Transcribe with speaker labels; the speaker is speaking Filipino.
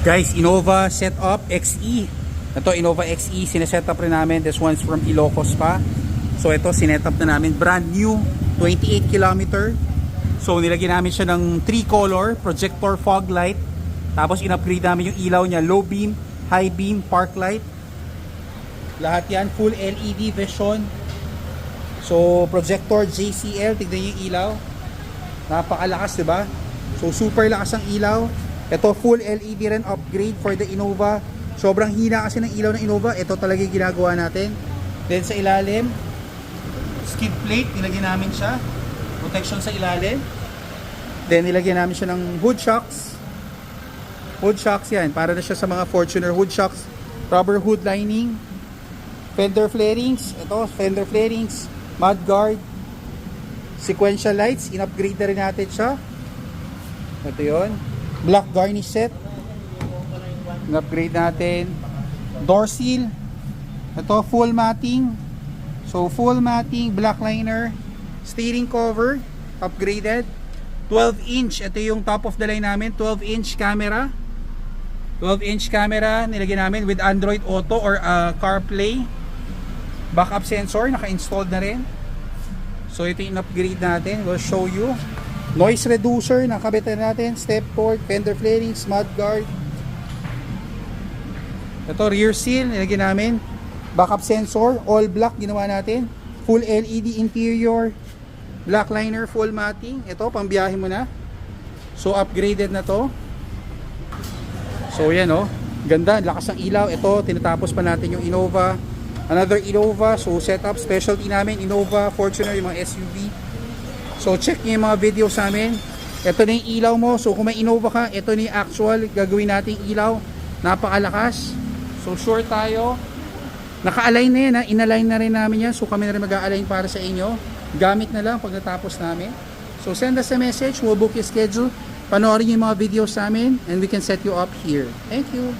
Speaker 1: Guys, Innova Setup XE. Ito, Innova XE, sineset up rin namin. This one's from Ilocos pa. So ito, sinet up na namin. Brand new, 28 km. So nilagyan namin siya ng 3-color projector fog light. Tapos in-upgrade namin yung ilaw niya. Low beam, high beam, park light. Lahat yan, full LED vision. So projector JCL, tignan niyo yung ilaw. Napakalakas, diba? So super lakas ang ilaw. Ito full LED rin upgrade for the Innova. Sobrang hina kasi ng ilaw ng Innova. Ito talaga yung ginagawa natin. Then sa ilalim, skid plate, nilagyan namin siya. Protection sa ilalim. Then nilagyan namin siya ng hood shocks. Hood shocks yan. Para na siya sa mga Fortuner hood shocks. Rubber hood lining. Fender flarings. Ito, fender flarings. Mudguard. Sequential lights. In-upgrade na rin natin siya. Ito yun. Black garnish set. In-upgrade natin. Door seal. Ito, full matting. So, full matting, black liner. Steering cover. Upgraded. 12-inch. Ito yung top of the line namin. 12-inch camera. 12-inch camera. Nilagyan namin with Android Auto or CarPlay. Backup sensor. Naka-installed na rin. So, ito yung upgrade natin. We'll show you. Noise reducer, nakabitan natin. Step cord, fender flarings, mudguard. Ito, rear seal, nilagyan namin. Backup sensor, all black, ginawa natin. Full LED interior. Black liner, full matting. Ito, pambiyahe mo na. So, upgraded na to. So, yan o. Ganda, lakas ng ilaw. Ito, tinatapos pa natin yung Innova. Another Innova. So, setup, specialty namin. Innova, Fortuner, yung mga SUV. So check nyo yung mga videos namin. Ito na yung ilaw mo. So kung may Innova ka, ito na yung actual gagawin nating ilaw. Napakalakas. So sure tayo. Naka-align na yan ha. In-align na rin namin yan. So kami na rin mag-a-align para sa inyo. Gamit na lang pag natapos namin. So send us a message. We'll book your schedule. Panoorin yung mga videos namin. And we can set you up here. Thank you.